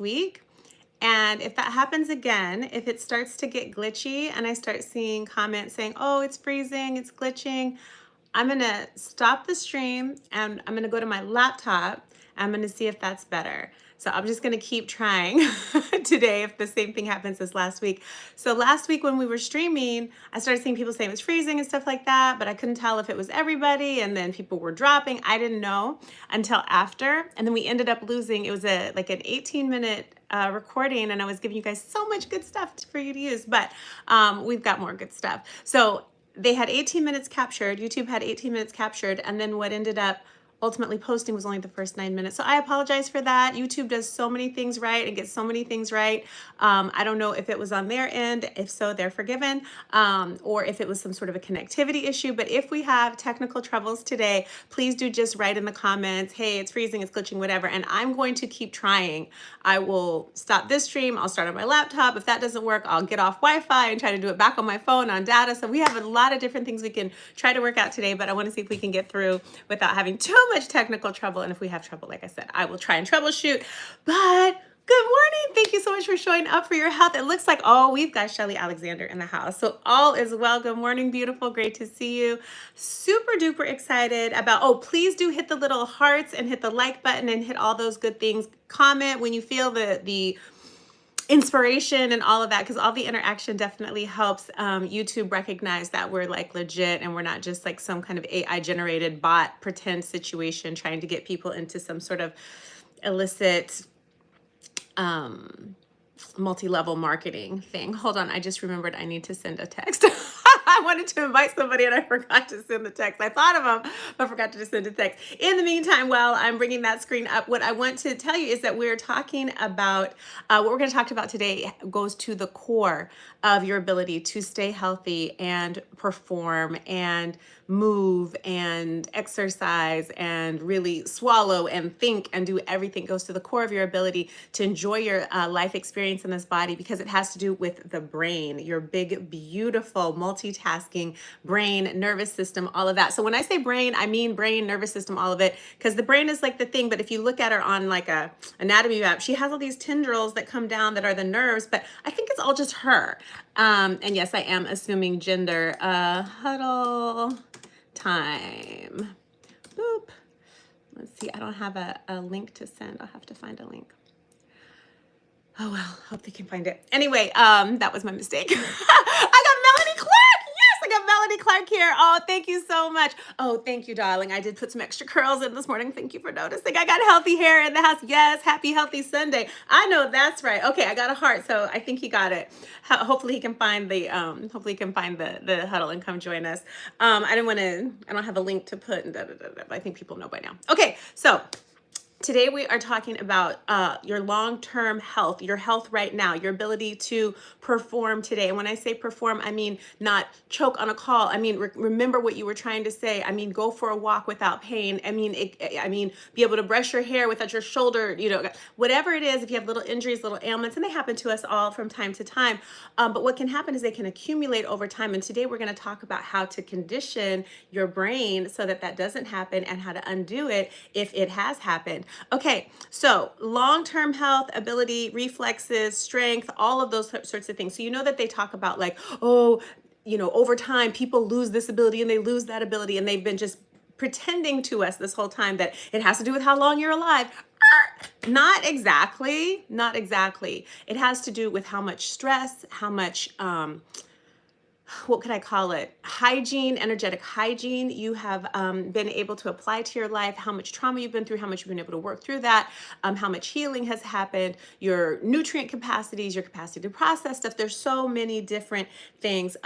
week. And if that happens again, if it starts to get glitchy and I start seeing comments saying, oh, it's freezing, it's glitching, I'm gonna stop the stream and I'm gonna go to my laptop. I'm gonna see if that's better. So I'm just gonna keep trying today if the same thing happens as last week. So last week when we were streaming, I started seeing people saying it was freezing and stuff like that, but I couldn't tell if it was everybody, and then people were dropping. I didn't know until after, and then we ended up losing. It was like an 18-minute recording, and I was giving you guys so much good stuff for you to use, but we've got more good stuff. So they had 18 minutes captured. YouTube had 18 minutes captured, and then what ended up ultimately posting was only the first 9 minutes. So I apologize for that. YouTube does so many things right and gets so many things right. I don't know if it was on their end. If so, they're forgiven, or if it was some sort of a connectivity issue. But if we have technical troubles today, please do just write in the comments, hey, it's freezing, it's glitching, whatever. And I'm going to keep trying. I will stop this stream. I'll start on my laptop. If that doesn't work, I'll get off Wi-Fi and try to do it back on my phone on data. So we have a lot of different things we can try to work out today, but I want to see if we can get through without having too much technical trouble. And if we have trouble, like I said, I will try and troubleshoot. But good morning. Thank you so much for showing up for your health. It looks like, oh, we've got Shelly Alexander in the house. So all is well. Good morning, beautiful. Great to see you. Super duper excited about, oh, please do hit the little hearts and hit the like button and hit all those good things. Comment when you feel the inspiration and all of that, because all the interaction definitely helps YouTube recognize that we're like legit and we're not just like some kind of AI generated bot pretend situation trying to get people into some sort of illicit multi-level marketing thing. Hold on, I just remembered I need to send a text. I wanted to invite somebody and I forgot to send the text. I thought of them, but forgot to just send a text. In the meantime, while I'm bringing that screen up, what I want to tell you is that we're talking about, what we're going to talk about today goes to the core of your ability to stay healthy and perform and move and exercise and really swallow and think and do everything. It goes to the core of your ability to enjoy your life experience in this body, because it has to do with the brain, your big, beautiful, multitasking brain, nervous system, all of that. So when I say brain, I mean brain, nervous system, all of it, because the brain is like the thing. But if you look at her on like a anatomy map, she has all these tendrils that come down that are the nerves, but I think it's all just her. And yes, I am assuming gender. Huddle time. Boop. Let's see. I don't have a link to send. I'll have to find a link. Oh, well, hope they can find it. Anyway, that was my mistake. I got Melanie Clark. Yes, I got Melanie Clark here. Oh, thank you so much. Oh, thank you, darling. I did put some extra curls in this morning. Thank you for noticing. I got healthy hair in the house. Yes, happy healthy Sunday. I know that's right. Okay, I got a heart, so I think he got it. Hopefully he can find the the huddle and come join us. I don't have a link to put. I think people know by now. Okay, so today we are talking about your long-term health, your health right now, your ability to perform today. And when I say perform, I mean not choke on a call. I mean remember what you were trying to say. I mean go for a walk without pain. I mean be able to brush your hair without your shoulder. You know, whatever it is. If you have little injuries, little ailments, and they happen to us all from time to time. But what can happen is they can accumulate over time. And today we're going to talk about how to condition your brain so that that doesn't happen, and how to undo it if it has happened. Okay, so long-term health, ability, reflexes, strength, all of those sorts of things. So you know that they talk about like, oh, you know, over time people lose this ability and they lose that ability, and they've been just pretending to us this whole time that it has to do with how long you're alive. Not exactly, not exactly. It has to do with how much stress, how much what could I call it? Hygiene, energetic hygiene you have been able to apply to your life, how much trauma you've been through, how much you've been able to work through that, how much healing has happened, your nutrient capacities, your capacity to process stuff. There's so many different things.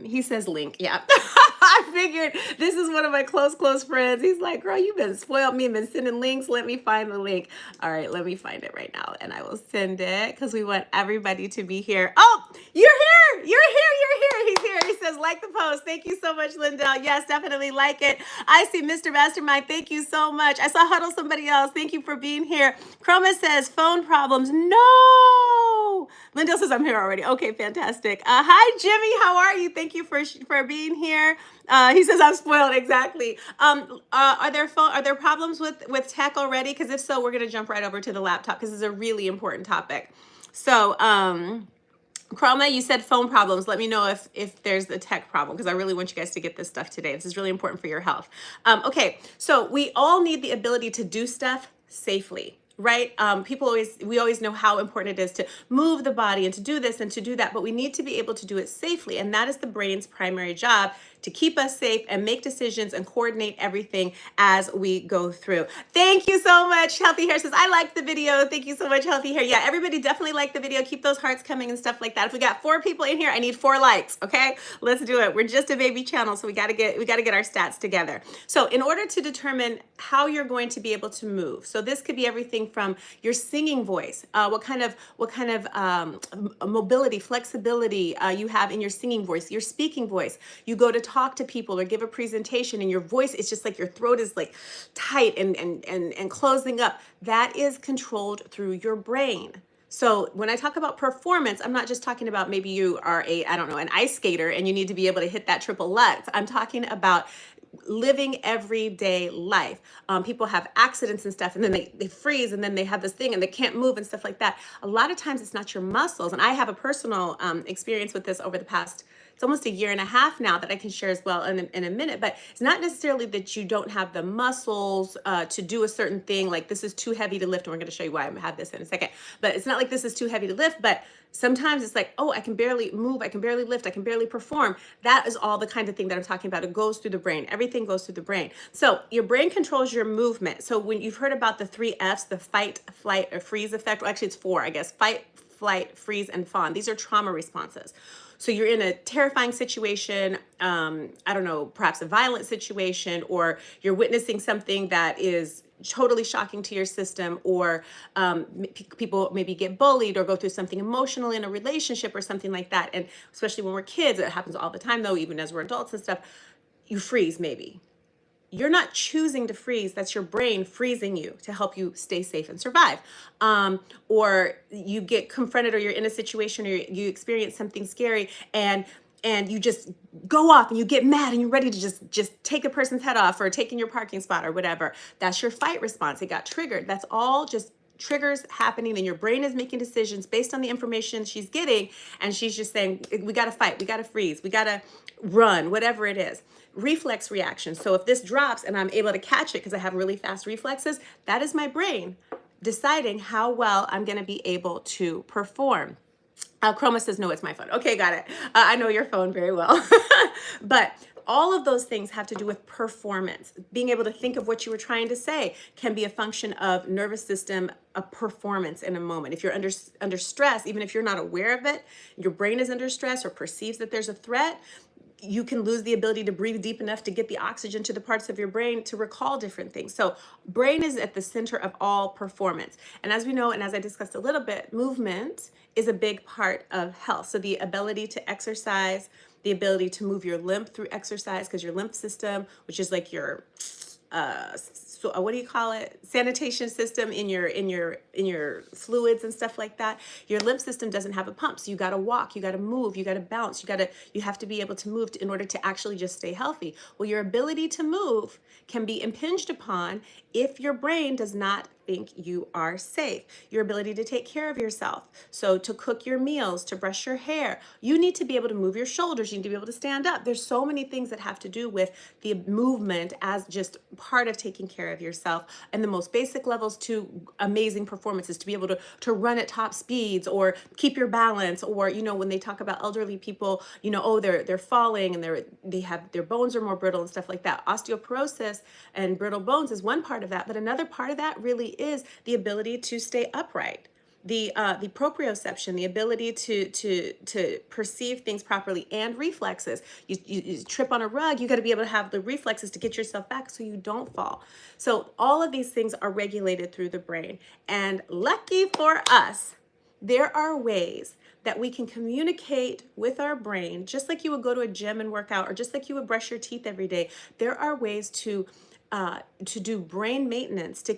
He says link. Yeah. I figured this is one of my close friends. He's like, girl, you've been spoiled me and been sending links. Let me find the link. All right, let me find it right now and I will send it because we want everybody to be here. Oh, you're here. You're here. He's here. He says, like the post. Thank you so much, Lindell. Yes, definitely like it. I see Mr. Mastermind. Thank you so much. I saw Huddle somebody else. Thank you for being here. Chroma says phone problems. No. Lindell says I'm here already. Okay, fantastic. Hi, Jimmy. How are you? Thank you for being here. He says I'm spoiled. Exactly. Are there problems with tech already? Because if so, we're gonna jump right over to the laptop because it's a really important topic. So, Chroma, you said phone problems. Let me know if there's the tech problem because I really want you guys to get this stuff today. This is really important for your health. Okay, so we all need the ability to do stuff safely, right? We always know how important it is to move the body and to do this and to do that, but we need to be able to do it safely. And that is the brain's primary job, to keep us safe and make decisions and coordinate everything as we go through. Thank you so much. Healthy Hair says, I liked the video. Thank you so much, Healthy Hair. Yeah, everybody definitely liked the video. Keep those hearts coming and stuff like that. If we got 4 people in here, I need 4 likes, okay? Let's do it. We're just a baby channel, so we gotta get our stats together. So in order to determine how you're going to be able to move, so this could be everything from your singing voice, what kind of mobility, flexibility you have in your singing voice, your speaking voice. You go to talk to people or give a presentation and your voice is just like your throat is like tight and closing up. That is controlled through your brain. So when I talk about performance, I'm not just talking about maybe you are an ice skater and you need to be able to hit that triple lutz. I'm talking about living everyday life. People have accidents and stuff, and then they freeze, and then they have this thing and they can't move and stuff like that. A lot of times it's not your muscles. And I have a personal experience with this over the past, it's almost a year and a half now that I can share as well in a minute, but it's not necessarily that you don't have the muscles to do a certain thing, like this is too heavy to lift, and we're gonna show you why I have this in a second, but it's not like this is too heavy to lift, but sometimes it's like, oh, I can barely move, I can barely lift, I can barely perform. That is all the kind of thing that I'm talking about. It goes through the brain. Everything goes through the brain. So your brain controls your movement. So when you've heard about the 3 F's, the fight, flight, or freeze effect, well, actually it's 4, I guess, fight, flight, freeze, and fawn. These are trauma responses. So you're in a terrifying situation, perhaps a violent situation, or you're witnessing something that is totally shocking to your system, or people maybe get bullied or go through something emotional in a relationship or something like that. And especially when we're kids, it happens all the time though, even as we're adults and stuff, you freeze maybe. You're not choosing to freeze. That's your brain freezing you to help you stay safe and survive. Or you get confronted, or you're in a situation, or you experience something scary, and you just go off and you get mad and you're ready to just take a person's head off or take in your parking spot or whatever. That's your fight response. It got triggered. That's all just triggers happening, and your brain is making decisions based on the information she's getting, and she's just saying, we got to fight, we got to freeze, we got to run, whatever it is. Reflex reaction. So if this drops and I'm able to catch it because I have really fast reflexes, that is my brain deciding how well I'm going to be able to perform. Chroma says, no, it's my phone. Okay, got it. I know your phone very well. But all of those things have to do with performance. Being able to think of what you were trying to say can be a function of nervous system, a performance in a moment. If you're under stress, even if you're not aware of it, your brain is under stress or perceives that there's a threat, you can lose the ability to breathe deep enough to get the oxygen to the parts of your brain to recall different things. So brain is at the center of all performance. And as we know, and as I discussed a little bit, movement is a big part of health. So the ability to exercise, the ability to move your lymph through exercise, because your lymph system, which is like your what do you call it? Sanitation system in your fluids and stuff like that. Your lymph system doesn't have a pump. So you got to walk, you got to move, you got to bounce, you have to be able to move in order to actually just stay healthy. Well, your ability to move can be impinged upon if your brain does not think you are safe. Your ability to take care of yourself. So to cook your meals, to brush your hair, you need to be able to move your shoulders. You need to be able to stand up. There's so many things that have to do with the movement as just part of taking care of yourself, and the most basic levels to amazing performances, to be able to run at top speeds or keep your balance, or when they talk about elderly people, they're falling and their bones are more brittle and stuff like that. Osteoporosis and brittle bones is one part of that, but another part of that really is the ability to stay upright. The proprioception, the ability to perceive things properly, and reflexes. You trip on a rug, you got to be able to have the reflexes to get yourself back so you don't fall. So all of these things are regulated through the brain. And lucky for us, there are ways that we can communicate with our brain, just like you would go to a gym and work out, or just like you would brush your teeth every day. There are ways to do brain maintenance, to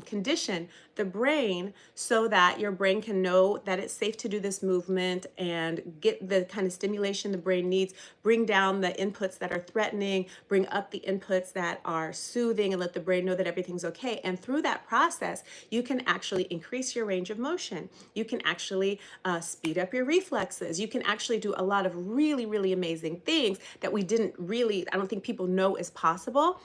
condition the brain so that your brain can know that it's safe to do this movement and get the kind of stimulation the brain needs, bring down the inputs that are threatening, bring up the inputs that are soothing, and let the brain know that everything's okay. And through that process, you can actually increase your range of motion. You can actually speed up your reflexes. You can actually do a lot of really, really amazing things that I don't think people know is possible.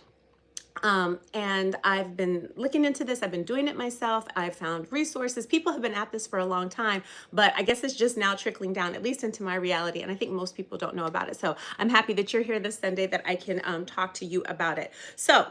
And I've been looking into this. I've been doing it myself. I've found resources. People have been at this for a long time, but I guess it's just now trickling down, at least into my reality. And I think most people don't know about it. So I'm happy that you're here this Sunday, that I can talk to you about it. So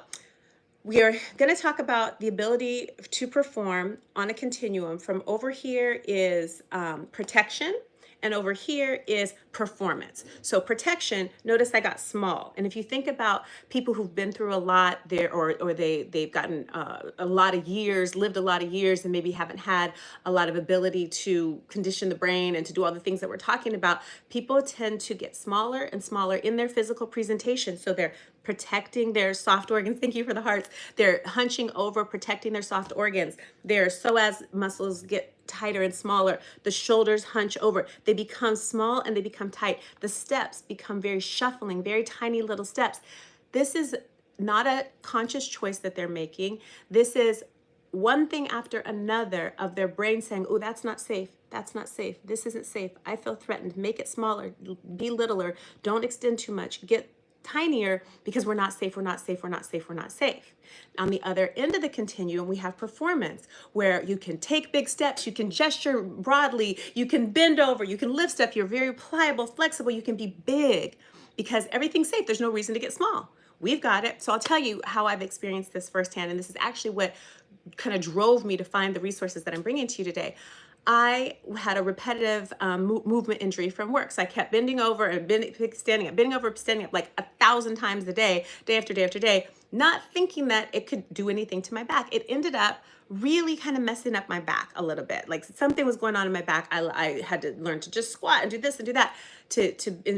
we are going to talk about the ability to perform on a continuum. From over here is protection, and over here is performance. So protection, notice I got small. And if you think about people who've been through a lot there, or they've gotten a lot of years, lived a lot of years, and maybe haven't had a lot of ability to condition the brain and to do all the things that we're talking about, people tend to get smaller and smaller in their physical presentation. So they're protecting their soft organs. Thank you for the hearts. They're hunching over, protecting their soft organs. Their psoas muscles get tighter and smaller. The shoulders hunch over. They become small and they become tight. The steps become very shuffling, very tiny little steps. This is not a conscious choice that they're making. This is one thing after another of their brain saying, oh, that's not safe. That's not safe. This isn't safe. I feel threatened. Make it smaller. Be littler. Don't extend too much. Get tinier, because we're not safe, we're not safe, we're not safe, we're not safe. On the other end of the continuum, we have performance, where you can take big steps, you can gesture broadly, you can bend over, you can lift up, you're very pliable, flexible, you can be big, because everything's safe. There's no reason to get small. We've got it. So I'll tell you how I've experienced this firsthand, and this is actually what kind of drove me to find the resources that I'm bringing to you today. I had a repetitive movement injury from work. So I kept bending over and standing up, bending over, standing up like 1,000 times a day after day after day, not thinking that it could do anything to my back. It ended up really kind of messing up my back a little bit. Like something was going on in my back. I had to learn to just squat and do this and do that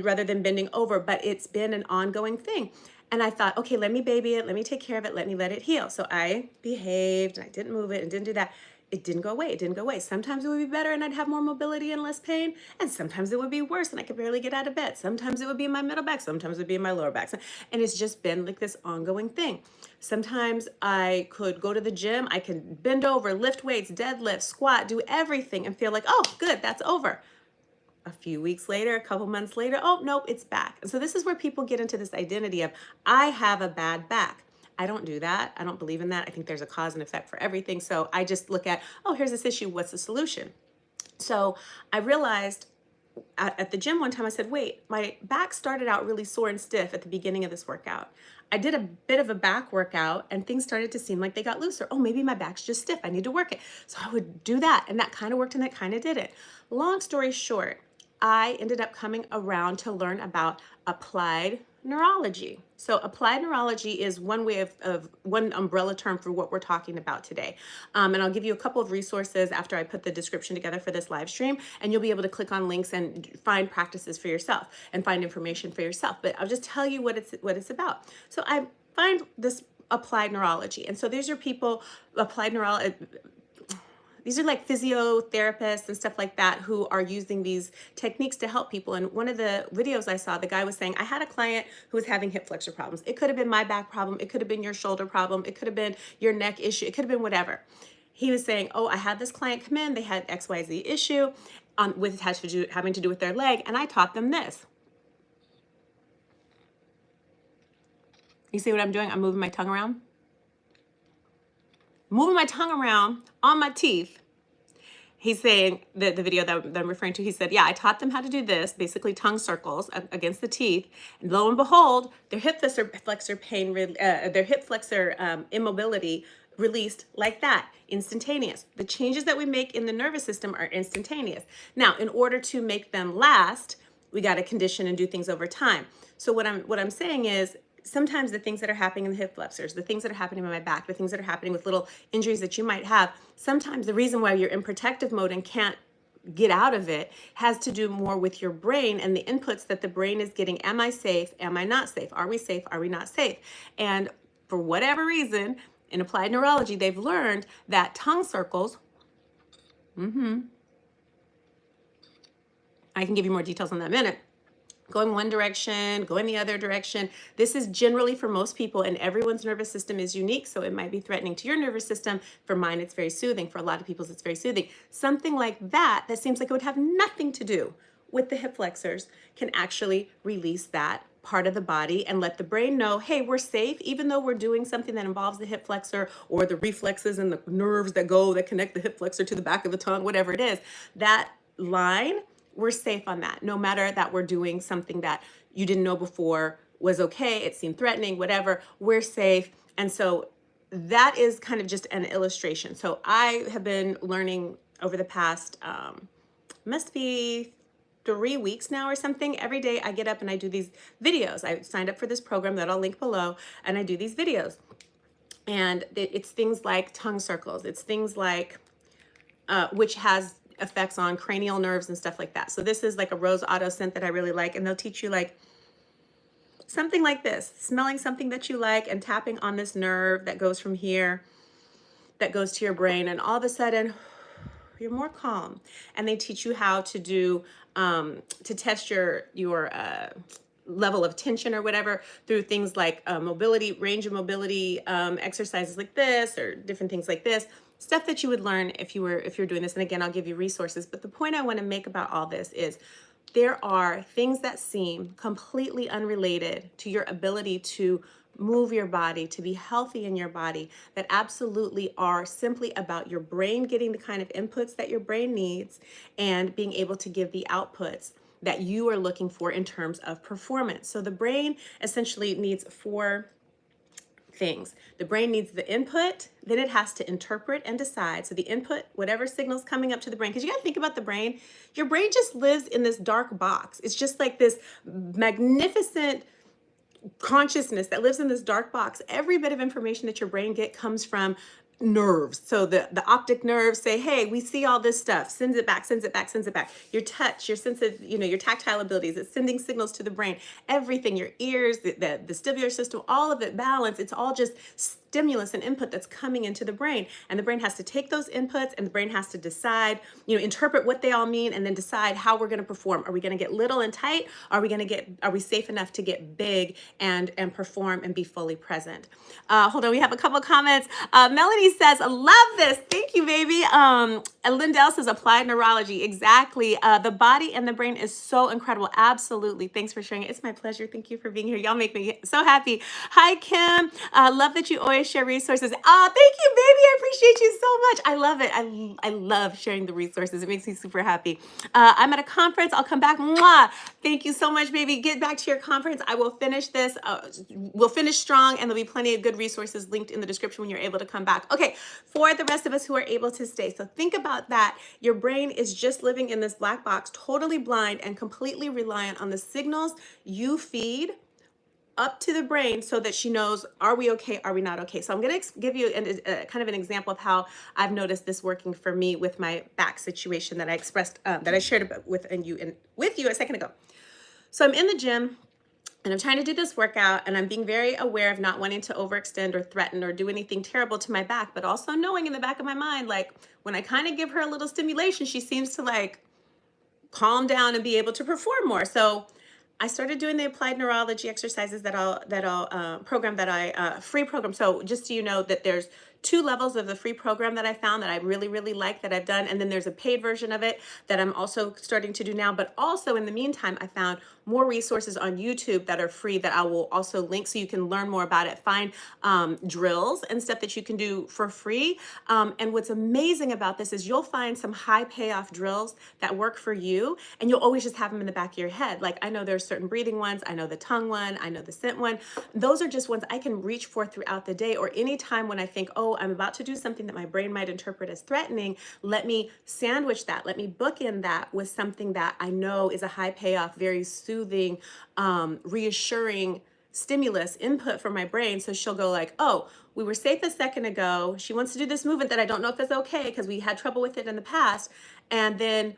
rather than bending over. But it's been an ongoing thing. And I thought, okay, let me baby it. Let me take care of it. Let me let it heal. So I behaved and I didn't move it and didn't do that. It didn't go away. It didn't go away. Sometimes it would be better and I'd have more mobility and less pain. And sometimes it would be worse and I could barely get out of bed. Sometimes it would be in my middle back. Sometimes it would be in my lower back. And it's just been like this ongoing thing. Sometimes I could go to the gym. I can bend over, lift weights, deadlift, squat, do everything and feel like, oh, good, that's over. A few weeks later, a couple months later, oh, nope, it's back. And so this is where people get into this identity of, I have a bad back. I don't do that. I don't believe in that. I think there's a cause and effect for everything. So I just look at, oh, here's this issue. What's the solution? So I realized at the gym one time, I said, wait, my back started out really sore and stiff at the beginning of this workout. I did a bit of a back workout and things started to seem like they got looser. Oh, maybe my back's just stiff. I need to work it. So I would do that. And that kind of worked and that kind of didn't. Long story short, I ended up coming around to learn about applied neurology. So applied neurology is one way of one umbrella term for what we're talking about today. And I'll give you a couple of resources after I put the description together for this live stream, and you'll be able to click on links and find practices for yourself and find information for yourself. But I'll just tell you what it's about. So I find this applied neurology. And so these are people, applied neurology, these are like physiotherapists and stuff like that who are using these techniques to help people. And one of the videos I saw, the guy was saying, I had a client who was having hip flexor problems. It could have been my back problem. It could have been your shoulder problem. It could have been your neck issue. It could have been whatever. He was saying, oh, I had this client come in. They had XYZ issue having to do with their leg. And I taught them this. You see what I'm doing? I'm moving my tongue around. Moving my tongue around on my teeth. He's saying, the video that I'm referring to, he said, yeah, I taught them how to do this, basically tongue circles against the teeth. And lo and behold, their hip flexor pain, their hip flexor immobility released like that, instantaneous. The changes that we make in the nervous system are instantaneous. Now, in order to make them last, we got to condition and do things over time. So what I'm saying is, sometimes the things that are happening in the hip flexors, the things that are happening in my back, the things that are happening with little injuries that you might have, sometimes the reason why you're in protective mode and can't get out of it has to do more with your brain and the inputs that the brain is getting. Am I safe? Am I not safe? Are we safe? Are we not safe? And for whatever reason, In applied neurology, they've learned that tongue circles, I can give you more details on that in a minute, going one direction, going the other direction. This is generally for most people, and everyone's nervous system is unique, so it might be threatening to your nervous system. For mine, it's very soothing. For a lot of people's, it's very soothing. Something like that, that seems like it would have nothing to do with the hip flexors, can actually release that part of the body and let the brain know, hey, we're safe, even though we're doing something that involves the hip flexor or the reflexes and the nerves that connect the hip flexor to the back of the tongue, whatever it is, that line, we're safe on that. No matter that we're doing something that you didn't know before was okay, it seemed threatening, whatever, we're safe. And so that is kind of just an illustration. So I have been learning over the past, must be 3 weeks now or something. Every day I get up and I do these videos. I signed up for this program that I'll link below, and I do these videos. And it's things like tongue circles. It's things like, which has effects on cranial nerves and stuff like that. So this is like a rose auto scent that I really like, and they'll teach you like something like this, smelling something that you like and tapping on this nerve that goes from here, that goes to your brain, and all of a sudden you're more calm. And they teach you how to do, to test your level of tension or whatever through things like mobility, range of mobility exercises like this, or different things like this, stuff that you would learn if you're doing this. And again, I'll give you resources. But the point I want to make about all this is there are things that seem completely unrelated to your ability to move your body, to be healthy in your body, that absolutely are simply about your brain getting the kind of inputs that your brain needs and being able to give the outputs that you are looking for in terms of performance. So the brain essentially needs 4 things. The brain needs the input, then it has to interpret and decide. So the input, whatever signal's coming up to the brain, because you got to think about the brain. Your brain just lives in this dark box. It's just like this magnificent consciousness that lives in this dark box. Every bit of information that your brain gets comes from nerves. So the optic nerves say, hey, we see all this stuff, sends it back, sends it back, sends it back. Your touch, your sense of, your tactile abilities, it's sending signals to the brain. Everything, your ears, the vestibular system, all of it balance. It's all just stimulus and input that's coming into the brain. And the brain has to take those inputs, and the brain has to decide, interpret what they all mean, and then decide how we're going to perform. Are we going to get little and tight? Are we safe enough to get big and perform and be fully present? Hold on, we have a couple of comments. Melanie says, I love this. Thank you, baby. Lindell says, applied neurology. Exactly. The body and the brain is so incredible. Absolutely. Thanks for sharing it. It's my pleasure. Thank you for being here. Y'all make me so happy. Hi, Kim. Love that you always share resources. Oh, thank you, baby. I appreciate you so much. I love it. I love sharing the resources. It makes me super happy. I'm at a conference. I'll come back. Mwah. Thank you so much, baby. Get back to your conference. I will finish this. We'll finish strong, and there'll be plenty of good resources linked in the description when you're able to come back. Okay, for the rest of us who are able to stay. So think about that. Your brain is just living in this black box, totally blind and completely reliant on the signals you feed up to the brain so that she knows, are we okay? Are we not okay? So I'm going to give you kind of an example of how I've noticed this working for me with my back situation that I expressed, that I shared with you a second ago. So I'm in the gym, and I'm trying to do this workout, and I'm being very aware of not wanting to overextend or threaten or do anything terrible to my back, but also knowing in the back of my mind, like when I kind of give her a little stimulation, she seems to like calm down and be able to perform more. So I started doing the applied neurology exercises that I'll program that I free program. So just so you know that there's 2 levels of the free program that I found that I really, really like that I've done. And then there's a paid version of it that I'm also starting to do now. But also in the meantime, I found more resources on YouTube that are free that I will also link so you can learn more about it. Find drills and stuff that you can do for free. And what's amazing about this is you'll find some high payoff drills that work for you, and you'll always just have them in the back of your head. Like I know there's certain breathing ones. I know the tongue one. I know the scent one. Those are just ones I can reach for throughout the day, or anytime when I think, oh, I'm about to do something that my brain might interpret as threatening. Let me sandwich that. Let me bookend that with something that I know is a high payoff, very soothing, reassuring stimulus input for my brain. So she'll go like, oh, we were safe a second ago. She wants to do this movement that I don't know if it's okay because we had trouble with it in the past. And then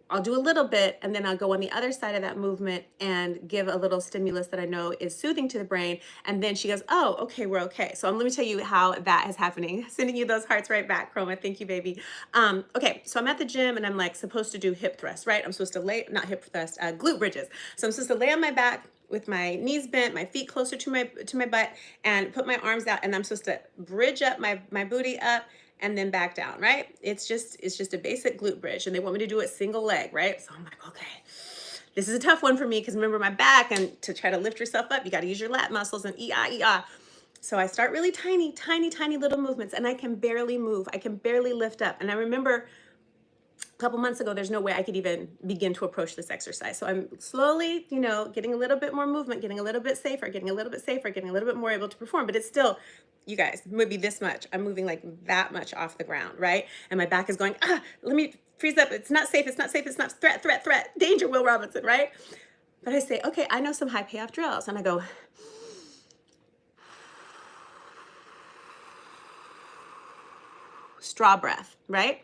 I'll do a little bit and then I'll go on the other side of that movement and give a little stimulus that I know is soothing to the brain. And then she goes, oh, okay, we're okay. So let me tell you how that is happening. Sending you those hearts right back, Chroma. Thank you, baby. Okay, so I'm at the gym and I'm like supposed to do hip thrust, right? I'm supposed to lay, not hip thrust, glute bridges. So I'm supposed to lay on my back with my knees bent, my feet closer to my butt, and put my arms out, and I'm supposed to bridge up my booty up and then back down, right? It's just a basic glute bridge, and they want me to do it single leg, right? So I'm like, okay, this is a tough one for me because remember my back, and to try to lift yourself up, you got to use your lat muscles and ee-ah. So I start really tiny little movements, and I can barely move. I can barely lift up. And I remember a couple months ago, there's no way I could even begin to approach this exercise. So I'm slowly, getting a little bit more movement, getting a little bit safer, getting a little bit more able to perform, but it's still, you guys, maybe this much. I'm moving like that much off the ground, right? And my back is going, let me freeze up. It's not safe. It's not threat, danger, Will Robinson, right? But I say, okay, I know some high payoff drills. And I go, straw breath, right?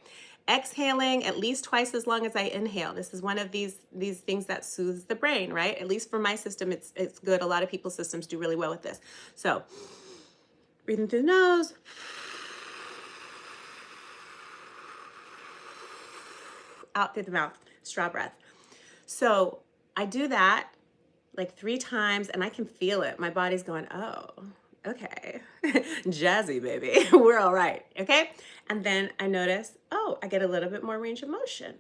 Exhaling at least twice as long as I inhale. This is one of these things that soothes the brain, right? At least for my system, it's good. A lot of people's systems do really well with this. So breathing through the nose, out through the mouth, straw breath. So I do that like 3 times and I can feel it. My body's going, oh, okay, jazzy, baby, we're all right, okay? And then I notice, oh, I get a little bit more range of motion.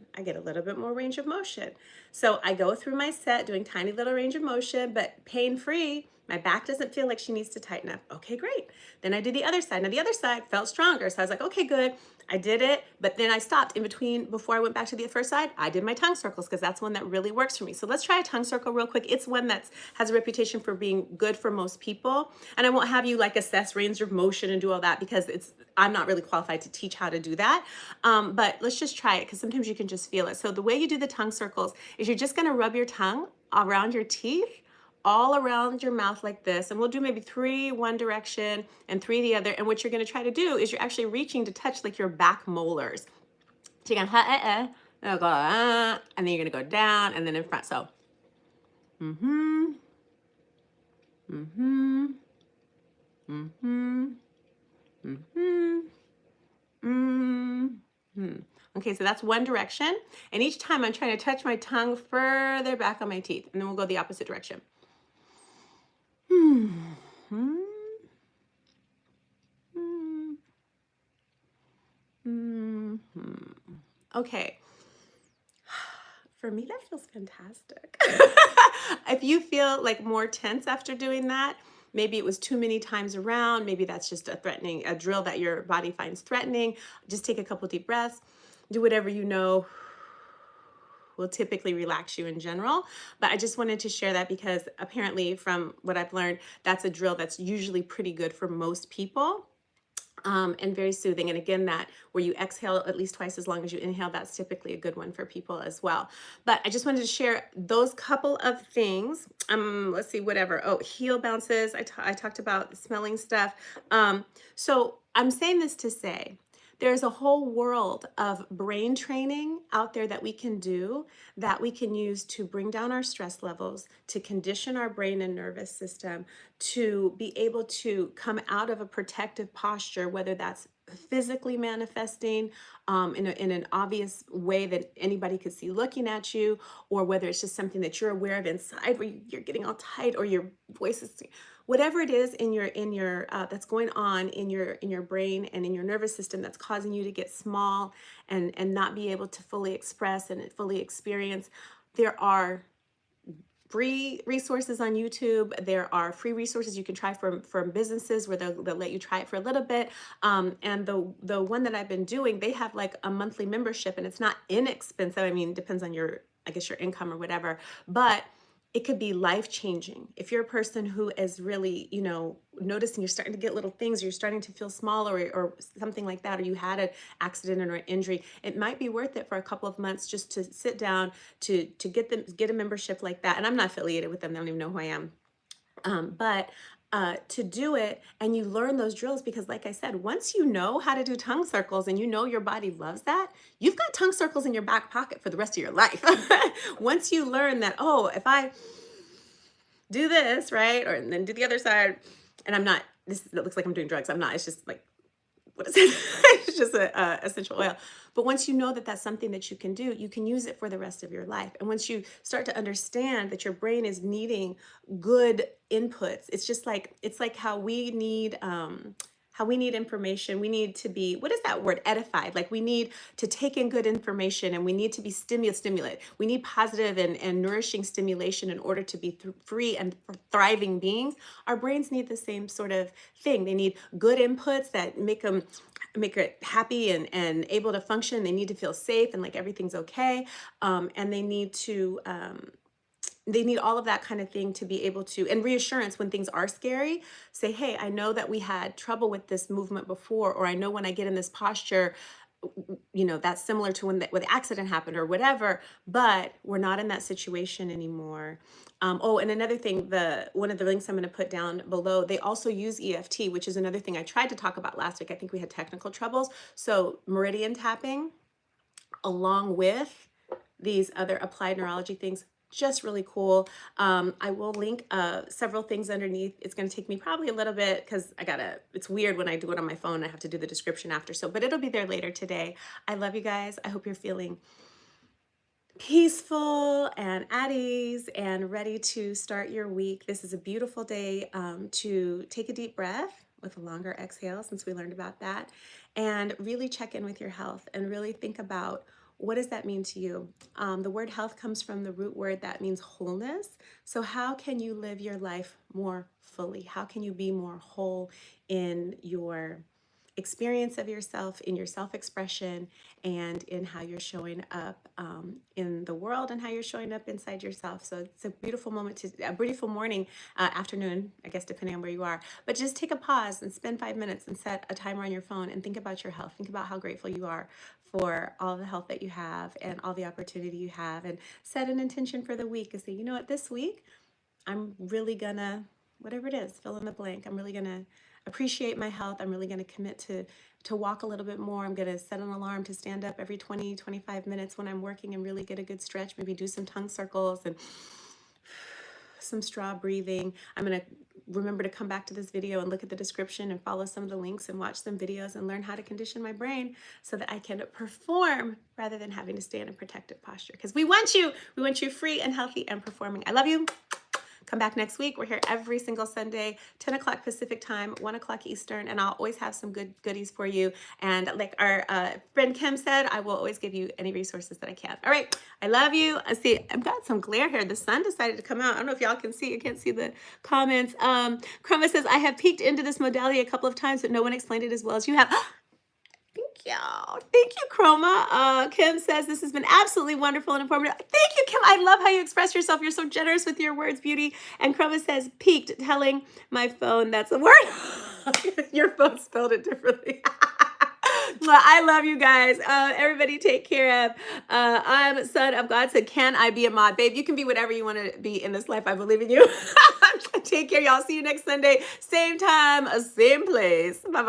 So I go through my set doing tiny little range of motion, but pain-free. My back doesn't feel like she needs to tighten up. Okay, great. Then I did the other side. Now the other side felt stronger. So I was like, okay, good. I did it, but then I stopped in between. Before I went back to the first side, I did my tongue circles because that's one that really works for me. So let's try a tongue circle real quick. It's one that has a reputation for being good for most people. And I won't have you like assess range of motion and do all that because I'm not really qualified to teach how to do that. But let's just try it because sometimes you can just feel it. So the way you do the tongue circles is you're just gonna rub your tongue around your teeth, all around your mouth like this, and we'll do maybe 3 one direction and 3 the other. And what you're going to try to do is you're actually reaching to touch like your back molars. So you're gonna and go and then you're gonna go down and then in front. So Okay, so that's one direction. And each time I'm trying to touch my tongue further back on my teeth. And then we'll go the opposite direction. Okay. For me, that feels fantastic. If you feel like more tense after doing that, maybe it was too many times around, maybe that's just a drill that your body finds threatening, just take a couple deep breaths, do whatever you know will typically relax you in general. But I just wanted to share that because apparently from what I've learned, that's a drill that's usually pretty good for most people. And very soothing. And again, that where you exhale at least twice as long as you inhale, that's typically a good one for people as well. But I just wanted to share those couple of things. Let's see, whatever. Oh, heel bounces. I talked about smelling stuff. So I'm saying this to say, there's a whole world of brain training out there that we can do, that we can use to bring down our stress levels, to condition our brain and nervous system, to be able to come out of a protective posture, whether that's physically manifesting in an obvious way that anybody could see looking at you, or whether it's just something that you're aware of inside where you're getting all tight or your voice is, whatever it is in your that's going on in your brain and in your nervous system that's causing you to get small and not be able to fully express and fully experience. There are free resources on YouTube. There are free resources you can try from businesses where they'll let you try it for a little bit. And the one that I've been doing, they have like a monthly membership and it's not inexpensive. I mean, it depends on your income or whatever, but it could be life-changing. If you're a person who is really, noticing you're starting to get little things, or you're starting to feel small or something like that, or you had an accident or an injury, it might be worth it for a couple of months just to sit down to get a membership like that. And I'm not affiliated with them. They don't even know who I am. But to do it and you learn those drills, because like I said, once you know how to do tongue circles and you know your body loves that, you've got tongue circles in your back pocket for the rest of your life. Once you learn that, oh, if I do this, right, or and then do the other side, and I'm not, this, it looks like I'm doing drugs. I'm not. It's just like, what is it? It's just a essential oil. But once you know that that's something that you can do, you can use it for the rest of your life. And once you start to understand that your brain is needing good inputs, it's like how we need information. We need to be, what is that word? Edified. Like we need to take in good information, and we need to be stimulated. We need positive and nourishing stimulation in order to be free and thriving beings. Our brains need the same sort of thing. They need good inputs that make it happy and able to function. They need to feel safe and like everything's okay. And they need all of that kind of thing to be able to, and reassurance when things are scary. Say, hey, I know that we had trouble with this movement before, or I know when I get in this posture, that's similar to when the accident happened or whatever, but we're not in that situation anymore. And another thing, one of the links I'm going to put down below, they also use EFT, which is another thing I tried to talk about last week. I think we had technical troubles. So meridian tapping, along with these other applied neurology things, just really cool. I will link several things underneath. It's going to take me probably a little bit because it's weird when I do it on my phone. I have to do the description after. But it'll be there later today. I love you guys. I hope you're feeling peaceful and at ease and ready to start your week. This is a beautiful day to take a deep breath with a longer exhale, since we learned about that, and really check in with your health and really think about, what does that mean to you? The word health comes from the root word that means wholeness. So how can you live your life more fully? How can you be more whole in your experience of yourself, in your self-expression, and in how you're showing up in the world and how you're showing up inside yourself? So it's a beautiful a beautiful morning, afternoon, I guess, depending on where you are. But just take a pause and spend 5 minutes and set a timer on your phone and think about your health. Think about how grateful you are for all the health that you have and all the opportunity you have, and set an intention for the week and say, you know what, this week, I'm really gonna, whatever it is, fill in the blank. I'm really gonna appreciate my health. I'm really going to commit to walk a little bit more. I'm going to set an alarm to stand up every 20-25 minutes when I'm working and really get a good stretch, maybe do some tongue circles and some straw breathing. I'm going to remember to come back to this video and look at the description and follow some of the links and watch some videos and learn how to condition my brain so that I can perform rather than having to stay in a protective posture. Because we want you free and healthy and performing. I love you. Come back next week. We're here every single Sunday, 10 o'clock Pacific time, 1 o'clock Eastern, and I'll always have some good goodies for you. And like our friend Kim said, I will always give you any resources that I can. All right. I love you. I see I've got some glare here. The sun decided to come out. I don't know if y'all can see. I can't see the comments. Chroma says, I have peeked into this modality a couple of times, but no one explained it as well as you have. Thank you, Chroma. Kim says, this has been absolutely wonderful and informative. Thank you, Kim. I love how you express yourself. You're so generous with your words, beauty. And Chroma says, peaked, telling my phone that's the word. Your phone spelled it differently. Well, I love you guys. Everybody take care of. I'm son of God. So can I be a mod? Babe, you can be whatever you want to be in this life. I believe in you. Take care, y'all. See you next Sunday. Same time, same place. Bye-bye.